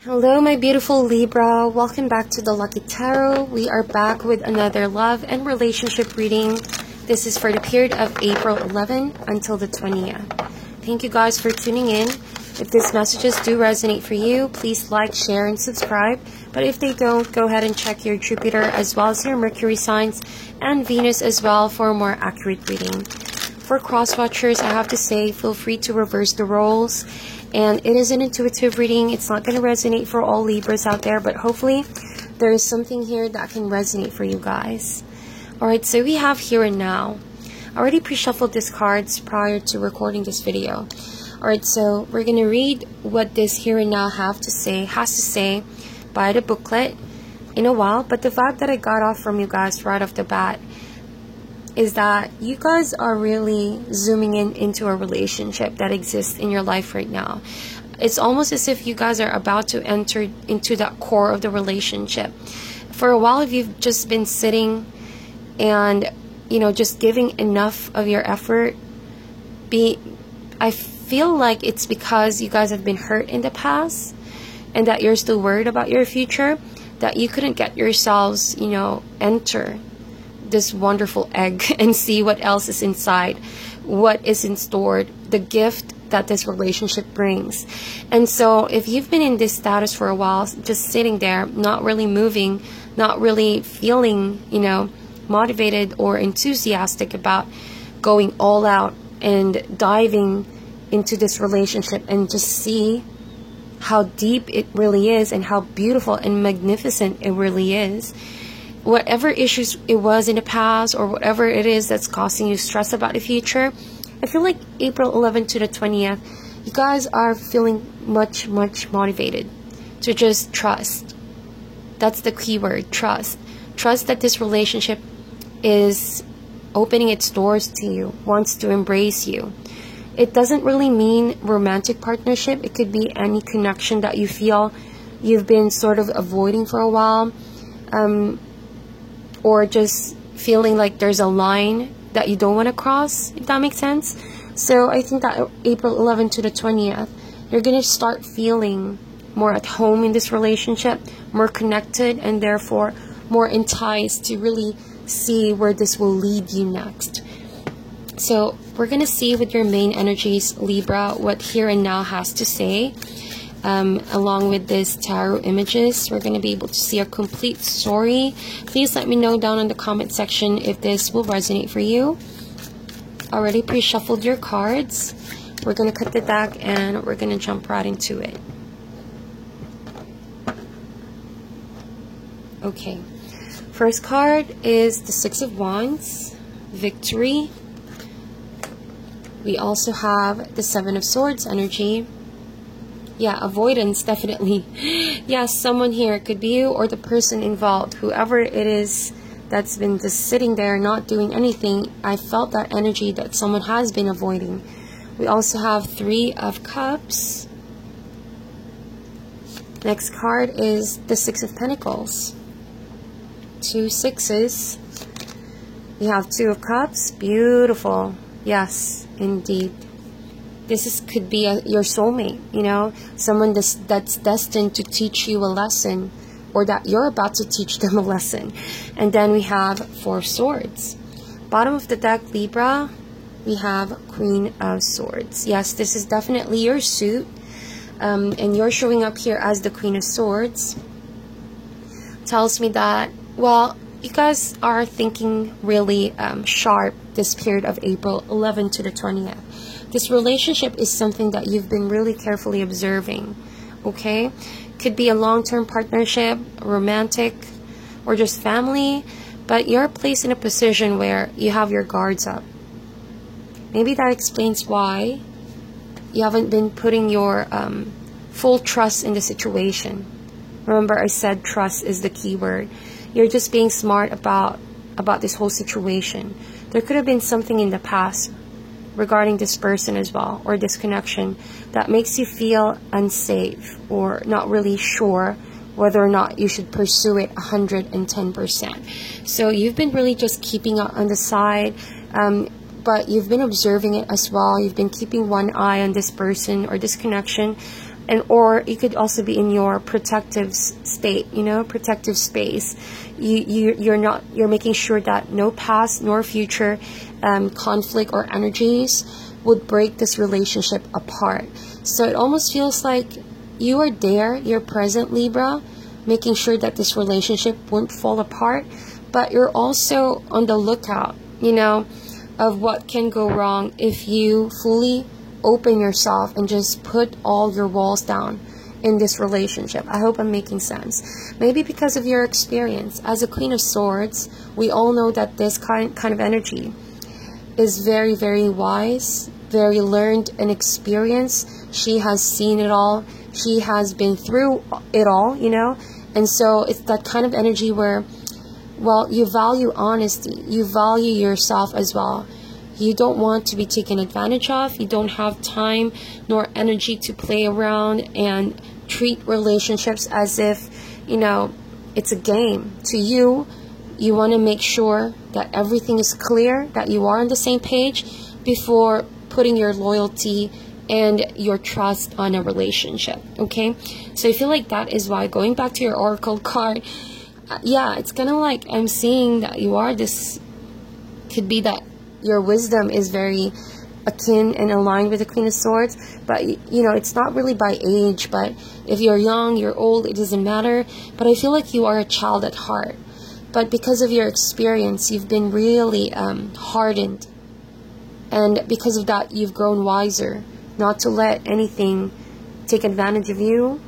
Hello, my beautiful Libra. Welcome back to the Lucky Tarot. We are back with another love and relationship reading. This is for the period of April 11 until the 20th. Thank you guys for tuning in. If these messages do resonate for you, please like, share, and subscribe. But if they don't, go ahead and check your Jupiter as well as your Mercury signs and Venus as well for a more accurate reading. For cross-watchers, I have to say, feel free to reverse the roles. And it is an intuitive reading. It's not going to resonate for all Libras out there, but hopefully there is something here that can resonate for you guys. Alright, so we have Here and Now. I already pre-shuffled these cards prior to recording this video. Alright, so we're going to read what this Here and Now has to say by the booklet in a while. But the vibe that I got off from you guys right off the bat is that you guys are really zooming into a relationship that exists in your life right now. It's almost as if you guys are about to enter into that core of the relationship. For a while, if you've just been sitting and, just giving enough of your effort, I feel like it's because you guys have been hurt in the past and that you're still worried about your future, that you couldn't get yourselves, enter this wonderful egg and see what else is inside, what is in store, the gift that this relationship brings. And so if you've been in this status for a while, just sitting there, not really moving, not really feeling, motivated or enthusiastic about going all out and diving into this relationship and just see how deep it really is and how beautiful and magnificent it really is. Whatever issues it was in the past or whatever it is that's causing you stress about the future, I feel like April 11 to the 20th, you guys are feeling much motivated to just trust. That's the key word, trust. Trust that this relationship is opening its doors to you, wants to embrace you. It doesn't really mean romantic partnership. It could be any connection that you feel you've been sort of avoiding for a while. Or just feeling like there's a line that you don't want to cross, if that makes sense. So I think that April 11 to the 20th, you're going to start feeling more at home in this relationship, more connected, and therefore more enticed to really see where this will lead you next. So we're going to see with your main energies, Libra, what Here and Now has to say. Along with these tarot images, we're going to be able to see a complete story. Please let me know down in the comment section if this will resonate for you. Already pre-shuffled your cards. We're going to cut the deck and we're going to jump right into it. Okay. First card is the Six of Wands, Victory. We also have the Seven of Swords energy. Yeah, avoidance, definitely. Yes, someone here, it could be you or the person involved, whoever it is that's been just sitting there not doing anything. I felt that energy that someone has been avoiding. We also have Three of Cups. Next card is the Six of Pentacles. Two sixes. We have Two of Cups. Beautiful. Yes, indeed. Could be your soulmate, someone that's destined to teach you a lesson, or that you're about to teach them a lesson. And then we have Four of Swords. Bottom of the deck, Libra, we have Queen of Swords. Yes, this is definitely your suit, and you're showing up here as the Queen of Swords. Tells me that, well, you guys are thinking really sharp this period of April 11 to the 20th. This relationship is something that you've been really carefully observing, okay? Could be a long-term partnership, romantic, or just family, but you're placed in a position where you have your guards up. Maybe that explains why you haven't been putting your full trust in the situation. Remember, I said trust is the key word. You're just being smart about this whole situation. There could have been something in the past regarding this person as well, or this connection, that makes you feel unsafe or not really sure whether or not you should pursue it 110%. So you've been really just keeping it on the side, but you've been observing it as well. You've been keeping one eye on this person or this connection, And or you could also be in your protective state, protective space. You're making sure that no past nor future conflict or energies would break this relationship apart. So it almost feels like you are there, you're present, Libra, making sure that this relationship won't fall apart, but you're also on the lookout, of what can go wrong if you fully open yourself and just put all your walls down in this relationship. I hope I'm making sense. Maybe because of your experience as a Queen of Swords, we all know that this kind of energy is very, very wise, very learned and experienced. She has seen it all. She has been through it all, and so it's that kind of energy where, well, you value honesty, you value yourself as well. You don't want to be taken advantage of. You don't have time nor energy to play around and treat relationships as if, it's a game. To you, you want to make sure that everything is clear, that you are on the same page before putting your loyalty and your trust on a relationship, okay? So I feel like that is why, going back to your Oracle card, yeah, it's kind of like I'm seeing that you are this, could be that your wisdom is very akin and aligned with the Queen of Swords, but it's not really by age, but if you're young, you're old, it doesn't matter. But I feel like you are a child at heart, but because of your experience, you've been really hardened, and because of that, you've grown wiser not to let anything take advantage of you,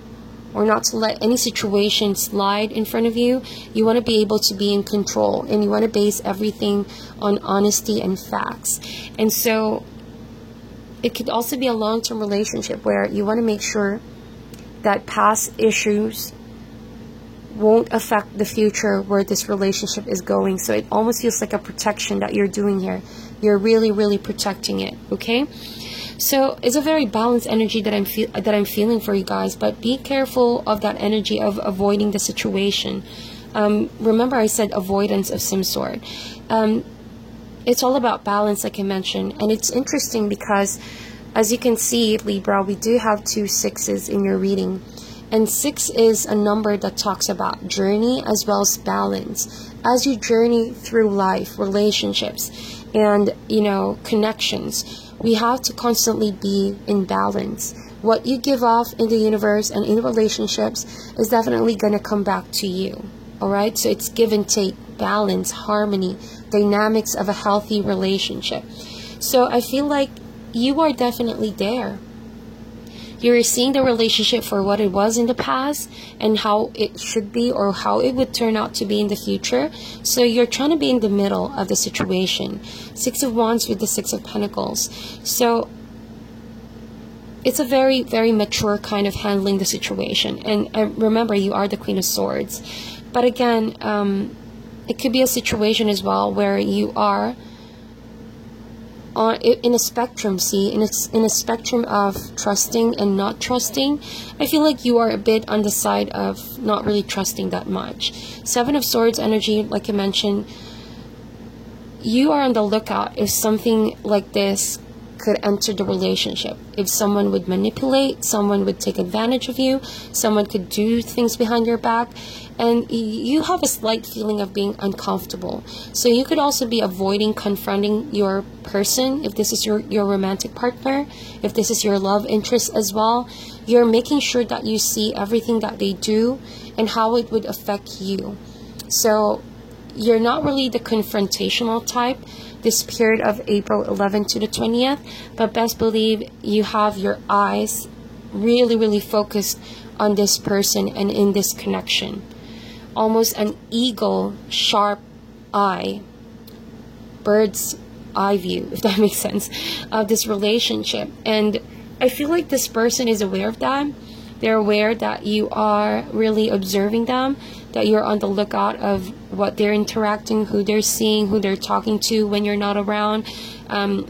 or not to let any situation slide in front of you. You want to be able to be in control, and you want to base everything on honesty and facts. And so it could also be a long-term relationship where you want to make sure that past issues won't affect the future where this relationship is going. So it almost feels like a protection that you're doing here. You're really, really protecting it, okay? So it's a very balanced energy that I'm feeling for you guys, but be careful of that energy of avoiding the situation. Remember, I said avoidance of some sort. It's all about balance, like I mentioned, and it's interesting because, as you can see, Libra, we do have 2 6s in your reading, and 6 is a number that talks about journey as well as balance. As you journey through life, relationships, and connections, we have to constantly be in balance. What you give off in the universe and in relationships is definitely going to come back to you. All right? So it's give and take, balance, harmony, dynamics of a healthy relationship. So I feel like you are definitely there. You're seeing the relationship for what it was in the past and how it should be, or how it would turn out to be in the future. So you're trying to be in the middle of the situation. 6 of Wands with the 6 of Pentacles. So it's a very, very mature kind of handling the situation. And remember, you are the Queen of Swords. But again, it could be a situation as well where you are in a spectrum, in a spectrum of trusting and not trusting. I feel like you are a bit on the side of not really trusting that much. 7 of Swords energy, like I mentioned, you are on the lookout if something like this could enter the relationship. If someone would manipulate, someone would take advantage of you, someone could do things behind your back, and you have a slight feeling of being uncomfortable. So you could also be avoiding confronting your person, if this is your romantic partner, if this is your love interest as well. You're making sure that you see everything that they do and how it would affect you. So you're not really the confrontational type this period of April 11th to the 20th, but best believe you have your eyes really, really focused on this person and in this connection. Almost an eagle sharp eye, bird's eye view, if that makes sense, of this relationship. And I feel like this person is aware of that. They're aware that you are really observing them, that you're on the lookout of what they're interacting, who they're seeing, who they're talking to when you're not around,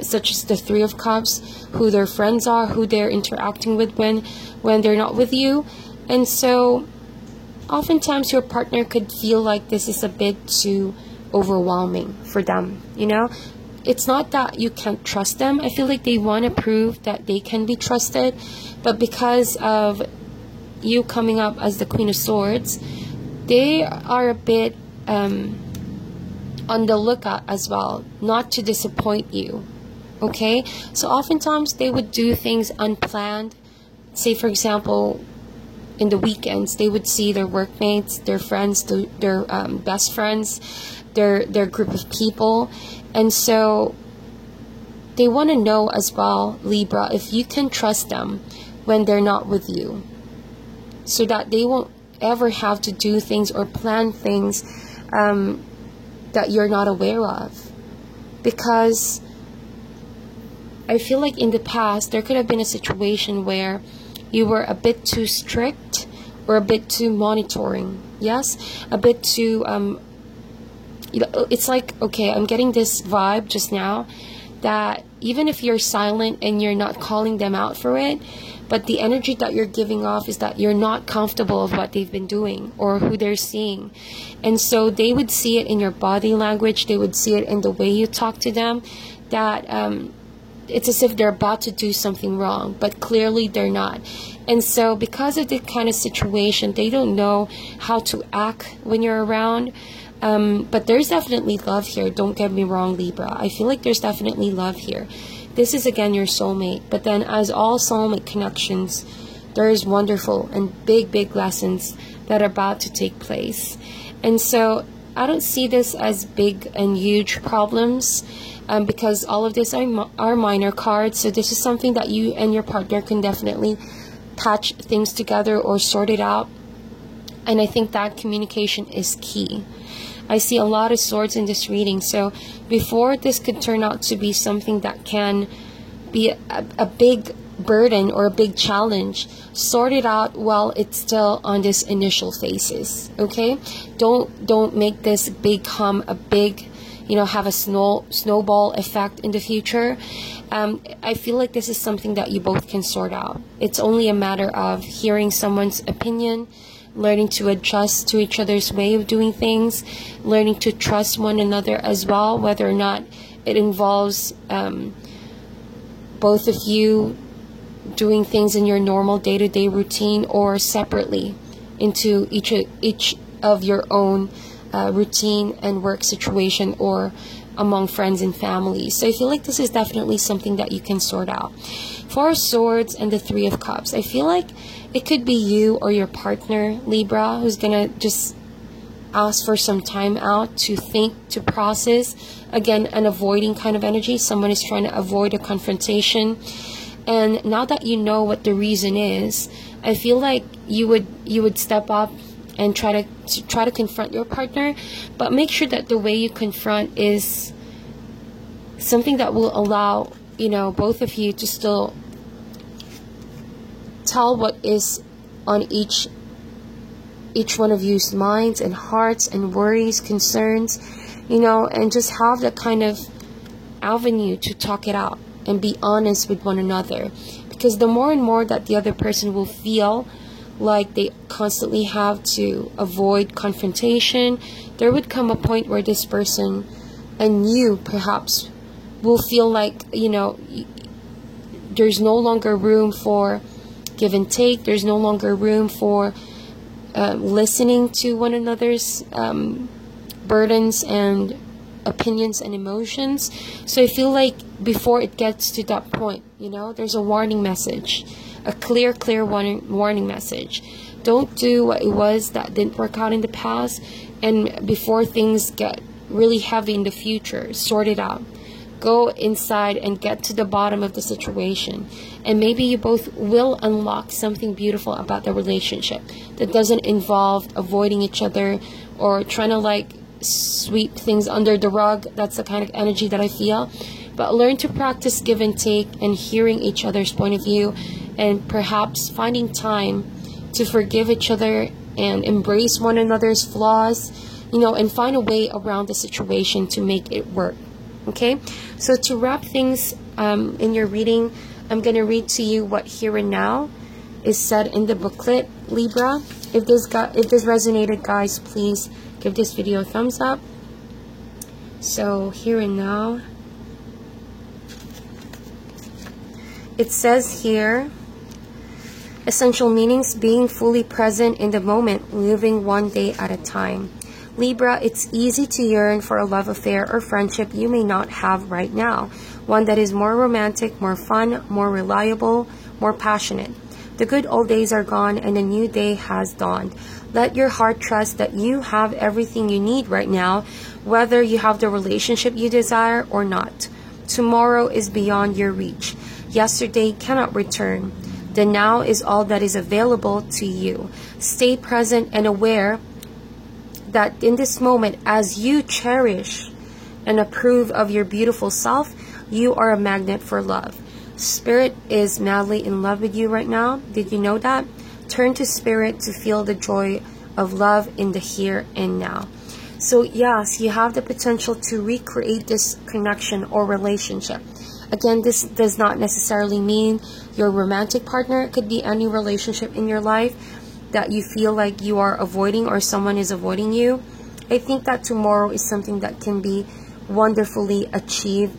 such as the 3 of Cups, who their friends are, who they're interacting with when they're not with you. And so oftentimes your partner could feel like this is a bit too overwhelming for them, it's not that you can't trust them. I feel like they want to prove that they can be trusted, but because of you coming up as the Queen of Swords, they are a bit on the lookout as well, not to disappoint you. Okay, so oftentimes they would do things unplanned. Say for example, in the weekends, they would see their workmates, their friends, their best friends, their group of people, and so they want to know as well, Libra, if you can trust them when they're not with you, so that they won't ever have to do things or plan things that you're not aware of. Because I feel like in the past there could have been a situation where you were a bit too strict or a bit too monitoring. Yes, a bit too it's like, okay, I'm getting this vibe just now that even if you're silent and you're not calling them out for it, but the energy that you're giving off is that you're not comfortable with what they've been doing or who they're seeing. And so they would see it in your body language, they would see it in the way you talk to them, that it's as if they're about to do something wrong, but clearly they're not. And so because of the kind of situation, they don't know how to act when you're around. But there's definitely love here. Don't get me wrong, Libra. I feel like there's definitely love here. This is, again, your soulmate. But then, as all soulmate connections, there is wonderful and big lessons that are about to take place. And so I don't see this as big and huge problems, because all of this are minor cards. So this is something that you and your partner can definitely patch things together or sort it out. And I think that communication is key. I see a lot of swords in this reading. So before this could turn out to be something that can be a big burden or a big challenge, sort it out while it's still on this initial phases. Okay, don't make this become a big, have a snowball effect in the future. I feel like this is something that you both can sort out. It's only a matter of hearing someone's opinion, learning to adjust to each other's way of doing things, learning to trust one another as well, whether or not it involves both of you doing things in your normal day-to-day routine or separately into each of your own routine and work situation, or among friends and family. So I feel like this is definitely something that you can sort out. Four of Swords and the Three of Cups. I feel like it could be you or your partner, Libra, who's gonna just ask for some time out to think, to process. Again, an avoiding kind of energy. Someone is trying to avoid a confrontation. And now that you know what the reason is, I feel like you would step up and try to confront your partner, but make sure that the way you confront is something that will allow, both of you to still tell what is on each one of you's minds and hearts and worries, concerns, and just have that kind of avenue to talk it out and be honest with one another. Because the more and more that the other person will feel like they constantly have to avoid confrontation, there would come a point where this person and you perhaps will feel like, there's no longer room for give and take. There's no longer room for listening to one another's burdens and opinions and emotions. So I feel like before it gets to that point, there's a warning message, a clear warning message. Don't do what it was that didn't work out in the past, and before things get really heavy in the future, sort it out. Go inside and get to the bottom of the situation, and maybe you both will unlock something beautiful about the relationship that doesn't involve avoiding each other or trying to sweep things under the rug. That's the kind of energy that I feel. But learn to practice give and take and hearing each other's point of view, and perhaps finding time to forgive each other and embrace one another's flaws, and find a way around the situation to make it work. Okay, so to wrap things in your reading, I'm going to read to you what Here and Now is said in the booklet, Libra. If this resonated, guys, please give this video a thumbs up. So Here and Now, It says here, essential meanings: being fully present in the moment, living one day at a time. Libra, it's easy to yearn for a love affair or friendship you may not have right now. One that is more romantic, more fun, more reliable, more passionate. The good old days are gone and a new day has dawned. Let your heart trust that you have everything you need right now, whether you have the relationship you desire or not. Tomorrow is beyond your reach. Yesterday cannot return. The now is all that is available to you. Stay present and aware that in this moment, as you cherish and approve of your beautiful self, you are a magnet for love. Spirit is madly in love with you right now. Did you know that? Turn to Spirit to feel the joy of love in the here and now. So yes, you have the potential to recreate this connection or relationship. Again, this does not necessarily mean your romantic partner. It could be any relationship in your life that you feel like you are avoiding or someone is avoiding you. I think that tomorrow is something that can be wonderfully achieved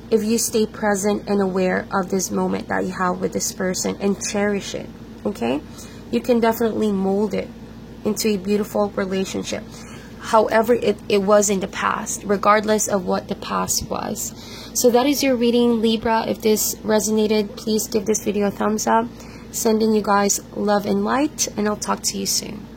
if you stay present and aware of this moment that you have with this person and cherish it, okay? You can definitely mold it into a beautiful relationship, however it was in the past, regardless of what the past was. So that is your reading, Libra. If this resonated, please give this video a thumbs up. Sending you guys love and light, and I'll talk to you soon.